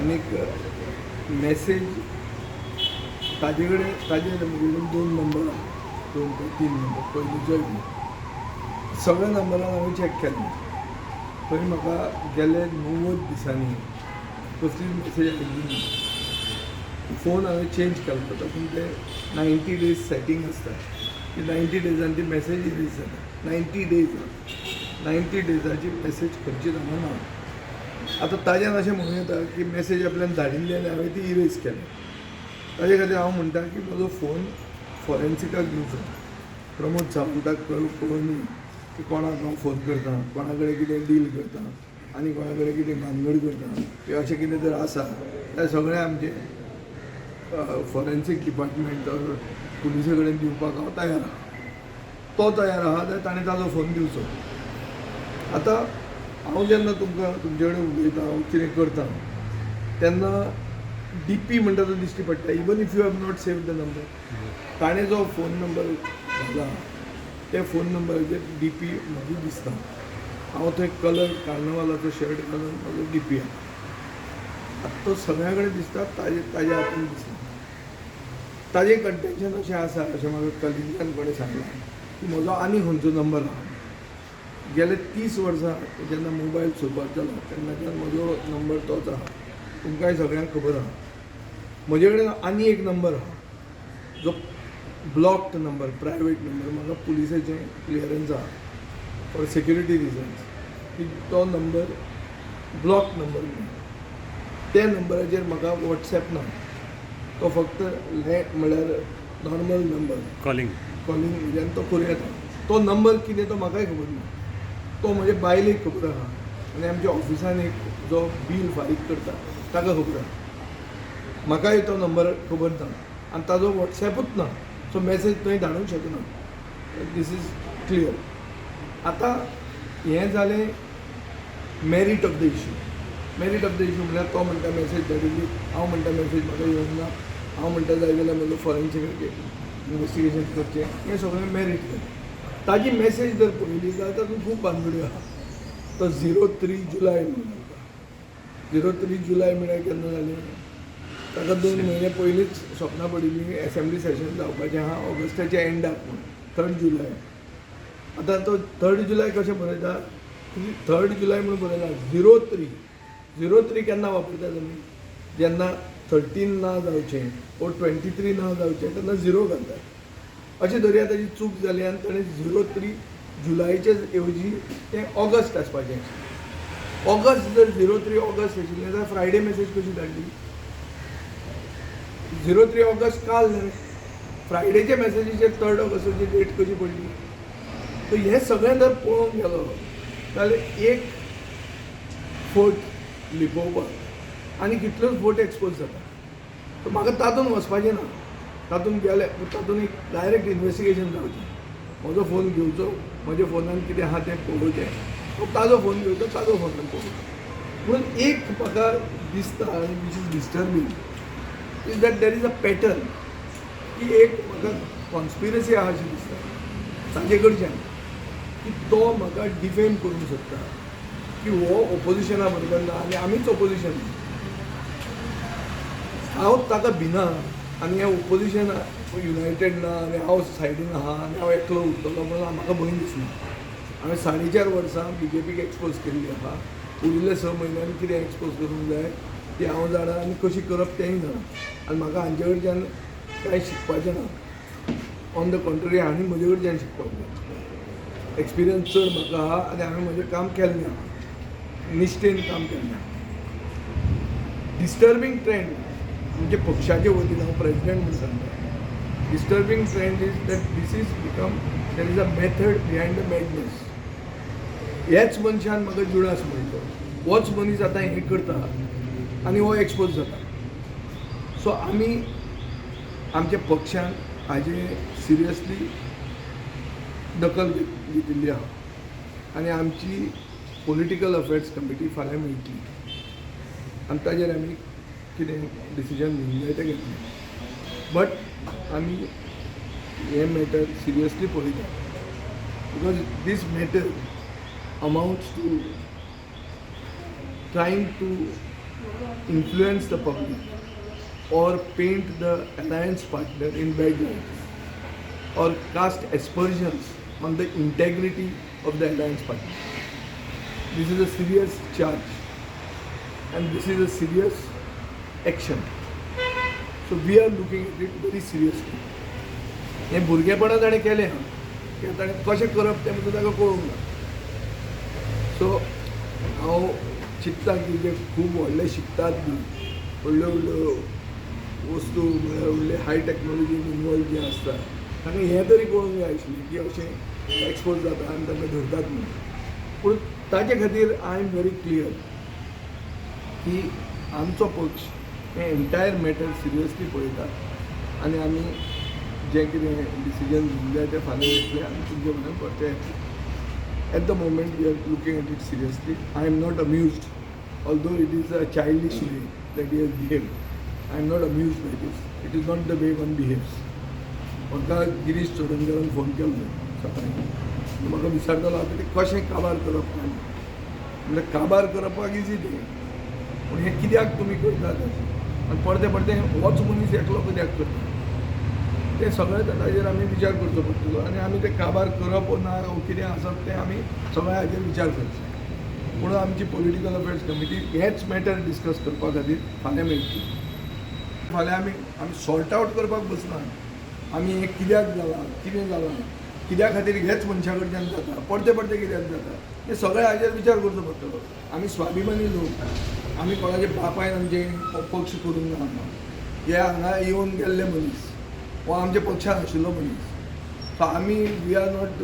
आनीक मॅसेज ताजे कडेन ताजे दोन नंबर आहा, 2 ते 3 नंबर पयलींचो सगळ्या नंबरान हांवें चॅक केलें. थंय म्हाका गेले 90 दिसांनी कसलीच मॅसेज आयिल्ली ना. फोन हांवें चेंज केलो तातूंत ते 90 डेज सेटींग आसता की 90 डेजान ती मॅसेज रिलीज जाता. 90 डेज 90 डेजाची मॅसेज खंयचीच हांगा ना. आतां ताज्यान अशें म्हणूं येता की मॅसेज आपल्यान धाडिल्ली आनी हांवें ती इरेज केली. ताजे खातीर हांव म्हणटा की म्हजो फोन फॉरेन्सिकाक दिवचो. प्रमोद सावंताक कळोवनी की कोणाक हांव फोन करता, कोणा कडेन कितें डील करता आनी कोणा कडेन कितें भानगड करता किंवा अशें कितें जर आसा तें सगळें आमचें फॉरेन्सीक डिपार्टमेंट पुलिसे कडेन दिवपाक हांव तयार आहा. तो तयार आहा जाल्यार ताणें ताजो फोन दिवचो. आतां हांव जेन्ना तुमचे कडेन उलयतां, हांव कितें करतां तेन्ना DP म्हणटा तो दिश्टी पडटा. Even if you have not save the number, ताणें जो फोन नंबर घाला त्या फोन नंबराचेर DP म्हाजो दिसता. हांव थंय कलर कार्नवालाचो शर्ट घालून म्हाजो DP आहा. आतां तो सगळ्या कडेन दिसता, ताज्या हातीन दिसना. ताजें कंटेन्शन अशें आसा, अशें म्हाका कलिगान कोणें सांगलां की म्हजो आनी खंयचो नंबर आहा. गेले 30 वर्सां जेन्ना मोबायल सुरवात जालो तेन्नाच्यान म्हजो नंबर तोच आहा. तुमकांय सगळ्यांक खबर आहा. म्हजे कडेन आनी एक नंबर आहा जो ब्लॉक्ड नंबर, प्रायवेट नंबर. म्हाका पुलिसाचें क्लियरन्स आहा फॉर सेक्युरिटी रिजन्स की तो नंबर ब्लॉक नंबर म्हणून. त्या नंबराचेर म्हाका वॉट्सॅप ना. तो फक्त म्हणल्यार नॉर्मल नंबर कॉलिंग म्हणजे तो करूं येता. तो नंबर कितें तो म्हाकाय खबर ना. तो म्हजे बायलेक खबर आहा आनी आमच्या ऑफिसान एक जो बील फारीक करता ताका खबर आहा. म्हाकाय तो नंबर खबर ना आनी ताजो वॉट्सॅपूच ना. सो मॅसेज थंय धाडूंक शकना. This is clear. आतां हें जालें merit of the issue. Merit of the issue म्हणल्यार तो म्हणटा मॅसेज धाडिल्ली, हांव म्हणटा मॅसेज म्हाका येवंक ना, हांव म्हणटा जाय जाल्यार म्हजो फॉरेन्सीक इन्वेस्टिगेशन करचें. हें सगळें मॅरीट. ताजी मॅसेज जर पळयली जाल्यार तातूंत खूब भानगड्यो आहा. तो 03 जुलय म्हणून म्हणटा. 03 जुलय म्हळ्यार केन्ना जालें? ताका 2 म्हयने पयलींच स्वप्ना पडिल्ली एसेंब्ली सेशन जावपाचें आहा ऑगस्टाच्या एंडाक म्हणून, 3 जुलय. आतां तो 3 जुलय कशें बरयता? 3 जुलय म्हणून बरयना, 03 केन्ना वापरता तुमी? जेन्ना 13 ना जावचें ओ 23 ना जावचें तेन्ना 0 घालतात. अशें धरया ताची चूक जाली आनी ताणें 03 जुलयचे ऐवजी तें ऑगस्ट आसपाचें. ऑगस्ट जर 03 ऑगस्ट आशिल्लें जाल्यार फ्रायडे मॅसेज कशी धाडली? 03 ऑगस्ट काल न्हय, फ्रायडेच्या मॅसेजीचेर 3 ऑगस्टाची डेट कशी पडली? सो हें सगळें जर पळोवंक गेलो जाल्यार एक फोट लिपोवपाक आनी कितल्योच फोट एक्सपोज जाता. सो म्हाका तातूंत वचपाचें ना. तातूंत गेले तातूंत एक डायरेक्ट इन्वेस्टिगेशन जावचें. म्हजो फोन घेवचो, म्हज्या फोनान कितें आहा तें पळोवचें, तो ताजो फोन घेवचो, ताजो फोनान पळोवचें. पूण एक म्हाका दिसता आनी which is disturbing is that there is a pattern की एक म्हाका कॉन्स्पिरसी आहा अशी दिसता ताजे कडच्यान की तो म्हाका डिफेम करूंक सोदता की हो ओपोजिशना बरोबर ना आनी आमीच ओपोजिशन. हांव ताका भिना आनी हें ओपोजिशन युनायटेड ना आनी हांव सायडीन आहा आनी हांव एकलो उरतलो म्हणून म्हाका भंय दिसना. हांवें 4.5 वर्सां BJPक एक्सपोज केल्ली आहा. उरिल्ल्या 6 म्हयन्यांनी कितें एक्सपोज करूंक जाय ती हांव जाणा आनी कशी करप तेंय जाणा. आनी म्हाका हांचे कडच्यान कांय शिकपाचें ना. ऑन द कॉन्ट्ररी हांणी म्हजे कडच्यान शिकपाक जाय. एक्सपिरियन्स चड म्हाका आहा आनी हांवें म्हजें काम केल्लें आहा, निश्ठेन काम केल्लें आहा. डिस्टर्बींग ट्रेंड म्हणजे पक्षाचे वतीन हांव प्रेसिडेंट म्हणून सांगता. Disturbing trend is that this is become there is a method behind the madness. ह्याच मनशान म्हाका जुडास म्हणलो. होच मनीस आतां हें करता आनी हो एक्सपोज जाता. सो आमी आमच्या पक्षान हाजे सिरियसली दखल घेतिल्ली आहा आनी आमची पॉलिटिकल अफेर्स कमिटी फाल्यां मेळटली आनी ताजेर आमी कितें डिसिजन घेवंक जाय तें घेतलें. बट आमी हे मॅटर सिरियसली पळयता because this matter amounts to trying to influence the public or paint the alliance partner in bad light or cast aspersions on the integrity of the alliance partner. This is a serious charge and this is a serious action. So we are looking at it very seriously. हे भुरगेपणां ताणें केलें की ताणें कशें करप तें म्हणजे ताका कळूंक ना. सो हांव चिंतता की जे खूब व्हडले शिकतात बी व्हडल्यो व्हडल्यो वस्तू म्हळ्यार व्हडले हाय टॅक्नोलॉजीन इनवॉल्व जे आसता तांकां हें तरी कळूंक जाय आशिल्लें की अशें एक्सपोज जाता आनी तांकां धरतात म्हणून. पूण ताचे खातीर आय एम व्हेरी क्लियर की आमचो पक्ष हें एन्टायर मॅटर सिरियसली पळयता आनी आमी जे कितें डिसिजन घेवंक जाय तें फाल्यां घेतलें आनी तुमचे म्हण परते at the moment we are looking at it seriously. I am not amused although it is a childish way that he has behaved. I am not amused by this. It is not the way one behaves. म्हाका Girish चोडणकरान phone केल्लो सकाळीं म्हाका विचारतालो आतां तें कशें काबार करप काय म्हणल्यार काबार करपाक इजी तें पूण हें कित्याक तुमी करतात आनी परते परते होच मनीस एकलो कित्याक करता तें सगळें ताजेर आमी विचार करचो पडटलो आनी आमी तें काबार करप ना कितें आसत तें आमी सगळ्या हाजेर विचार करचो. म्हणून आमची पॉलिटिकल अफेर्स कमिटी हेच मॅटर डिस्कस करपा खातीर फाल्यां मेळटली. फाल्यां आमी सॉर्ट आवट करपाक बसना. आमी हें कित्याक जालां कितें जालां कित्या खातीर हेच मनशा कडच्यान जाता परते परते कित्याक जाता हें सगळें हाजेर विचार करचो पडटलो. आमी स्वाभिमानी लोक आमी कोणाचे बापायन आमचे पक्ष करूंक ना. हे हांगा येवन गेल्ले मनीस वो आमचे पक्षान आशिल्लो मनीस. सो आमी we are not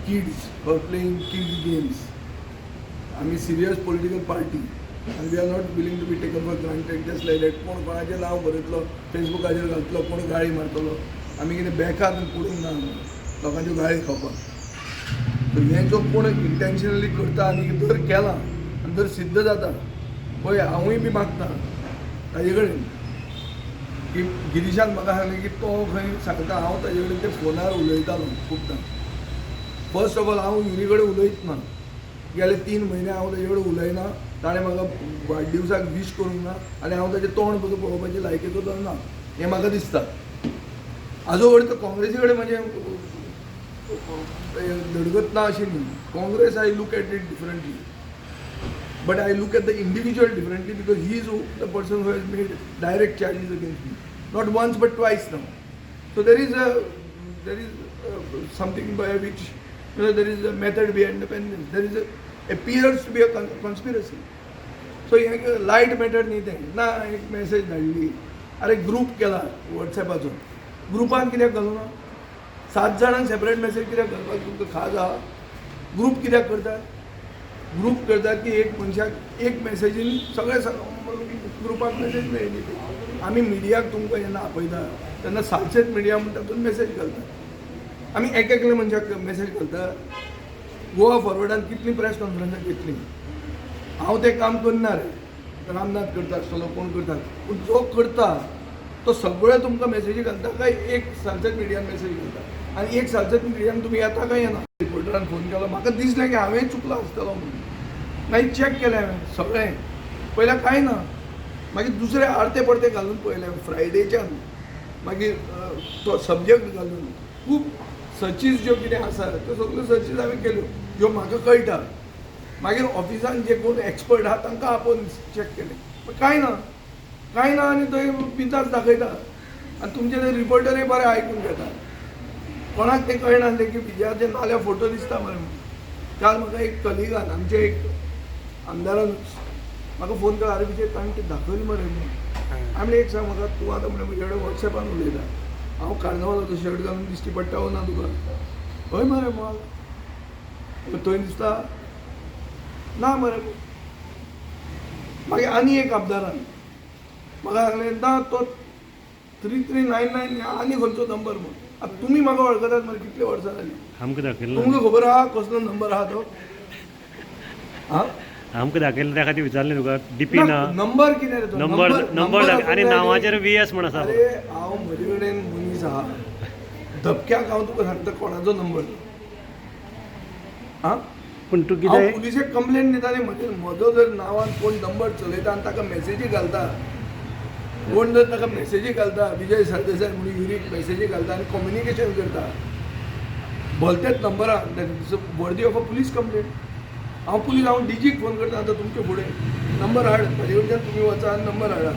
kids for playing kids games. आमी सिरियस पॉलिटिकल पार्टी आनी we are not willing to be taken for granted just like that. कोण कोणाचें नांव बरयतलो फेसबुकाचेर घालतलो कोण गाळी मारतलो आमी कितें बेकार पडूंक ना लोकांच्यो गाळी खावपाक. सो हें जो कोण इंटेन्शनली करता आनी जर केलां आनी जर सिद्ध जाता पळय हांवूय बी मागता ताजे कडेन की गिरीशान म्हाका सांगलें की तो खंय सांगता हांव ताजे कडेन ते फोनार उलयतालो खुबदां. फर्स्ट ऑफ ऑल हांव युनी कडेन उलयत ना. गेले 3 म्हयने हांव ताजे कडेन उलयना. ताणें म्हाका वाडदिवसाक वीश करूंक ना आनी हांव ताजें तोंड पसून पळोवपाची लायकेचो तर ना हें म्हाका दिसता. हाजो अर्थ काँग्रेसी कडेन म्हाजें धडगत ना अशें न्ही. Congress I look at it differently but I look at the individual differently because he is the person who has made direct charges against me, not once but twice now. So there is something by which there is a method behind the penance. There is appears to be a conspiracy. So हे light matter न्ही तें ना. एक message धाडली अरे group केला वॉट्सॅपाचो ग्रुपान कित्याक घालूना 7 जाणांक सेपरेट मेसेज कित्याक घालपाक तुमकां खाज आहा. ग्रुप कित्याक करतात ग्रुप करतात की एक मनशाक एक मेसेजीन सगळे ग्रुपाक मेसेज मेळटली. आमी मिडियाक तुमकां जेन्ना आपयता तेन्ना सालसेत मिडिया म्हणटा तातूंत मेसेज घालता. आमी एक एकल्या मनशाक मेसेज घालता. गोवा फॉरवर्डान कितली प्रेस कॉन्फरन्सां घेतली. हांव तें काम करना रे. रामनाथ करता आसतलो कोण करता पूण जो करता तो सगळे तुमकां मेसेजी घालता काय एक सालसेत मिडियान मेसेज घालता आनी एक सालसेत मिडियान तुमी येता काय येना. रिपोर्टरान फोन केलो म्हाका दिसलें की हांवें चुकलो आसतलो म्हणून. मागीर चॅक केलें हांवें सगळें पयल्यार कांय ना. मागीर दुसरे आरते परते घालून पळयलें फ्रायडेच्यान मागीर तो सब्जेक्ट घालून खूब सर्चीस ज्यो कितें आसा त्यो सगळ्यो सर्चीस हांवें केल्यो ज्यो म्हाका कळटा. मागीर ऑफिसान जे कोण एक्सपर्ट आहा तांकां आपोवन चॅक केलें कांय ना आनी थंय बिंदास दाखयता आनी तुमचे ते रिपोर्टरूय बरें आयकून घेता. कोणाक तें कळनासलें की विजयाचे नाल्या फोटो दिसता मरे. काल म्हाका एक कलिगान आमचे एक आमदारान म्हाका फोन केलो अरे विजय ताणें तें दाखयली मरे म्हणून. आमी एक सांग म्हाका तूं आतां म्हणलें म्हजे कडेन वॉट्सॅपान उलयता हांव कार्नवालाचो शर्ट घालून दिश्टी पडटा वो ना तुका. हय मरे माल थंय दिसता ना मरे. मागीर आनी एक आमदारान म्हाका सांगलें ना तो 3399 आनी खंयचो नंबर म्हणून. आतां तुमी म्हाका वळखतात मरे कितले वर्सां जालीं. आमकां दाखयलो तुमकां खबर आहा कसलो नंबर आहा तो. आं आमकां दाखयलो त्या खातीर विचारलें तुका डीपी ना नंबर कितें रे तो नंबर आनी नांवाचेर VS म्हण आसा. अरे हांव म्हजे कडेन मनीस आहा धपक्याक हांव तुका सांगता कोणाचो नंबर. आं पूण तूं हांव कितें पुलिशेक कंप्लेन दिता आनी म्हजो जर नांवान कोण नंबर चलयता आनी ताका मेसेजी घालता, कोण जर ताका मेसेजी घालता, विजय सरदेसाय म्हणून युरीक मेसेजी घालता आनी कम्युनिकेशन करता भलतेच नंबराक, worthy of a police complain. हांव डीजीक फोन करता आतां तुमचे फुडें नंबर हाड, ताजे कडच्यान तुमी वचा आनी नंबर हाडा.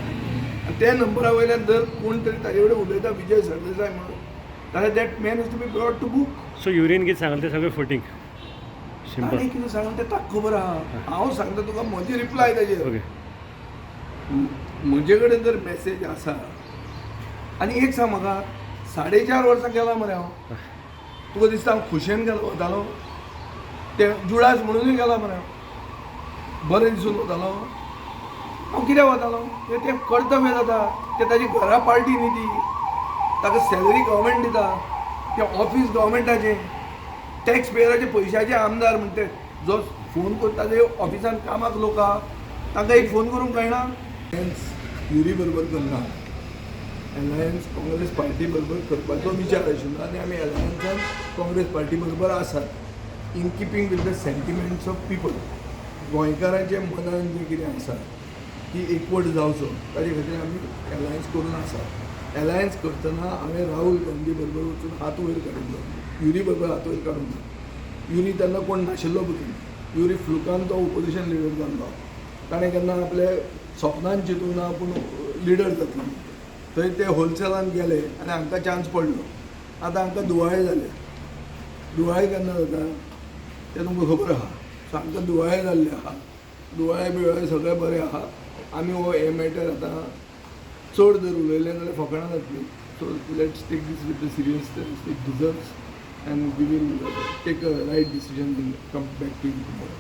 आनी त्या नंबरा वयल्यान जर कोण तरी ताजे कडेन उलयता विजय सरदेसाय म्हणून, जाल्यार that man is to be brought to book. So युरीन कितें सांगलें तें सगळें फोटींग सिंपल. ताणें कितें सांगलें तें ताका खबर आहा. हांव सांगता तुका म्हजी रिप्लाय ताजेर. ओके. म्हजे कडेन जर मॅसेज आसा आनी एक सांग म्हाका 4.5 वर्सां गेला मरे हांव. तुका दिसता हांव खुशेन गेलो वतालो? ते जुडास म्हणूनय गेला मरे हांव. बरें दिसून वतालो हांव. कित्याक वतालो? तें कर्तव्य जाता. तें ताजी घरा पार्टी न्ही ती. ताका सॅलरी गव्हर्मेंट दिता. तें ऑफीस गव्हर्मेंटाचें, टॅक्स पेयराचे पयशाचे आमदार म्हणटे. जो फोन करता ते ऑफिसान कामाक लोक आहा, ताका एक फोन करूंक कळना. युरी बरोबर करना, एलायन्स काँग्रेस पार्टी बरोबर करपाचो विचार आशिल्लो आनी आमी एलायन्सान काँग्रेस पार्टी बरोबर आसात, in keeping with the sentiments of people. गोंयकारांचे मनान जें कितें आसा की एकवट जावचो, ताजे खातीर आमी एलायन्स करून आसात. एलायन्स करतना हांवें राहुल गांधी बरोबर वचून हात वयर काडिल्लो, युरी बरोबर हात वयर काडूंक ना. युरी तेन्ना कोण नाशिल्लो पळय. युरी फ्लुकान तो ओपोजिशन लिडर जाल्लो. ताणें केन्ना आपल्या सपनान चिंतूना पूण लिडर जातलो. थंय ते होलसेलान गेले आनी हांकां चान्स पडलो. आतां हांकां दिवाळे जाले. दिवाळे केन्ना जाता तें तुमकां खबर आहा. सो हांकां दिवाळे जाल्ले आहा. दिवाळे बिवाळे सगळें बरें आहा. आमी हो हे मॅटर आतां चड जर उलयलें जाल्यार फकाणां जातलीं. So let's take this with the seriousness it deserves, and we will take a right decision and come back to you tomorrow.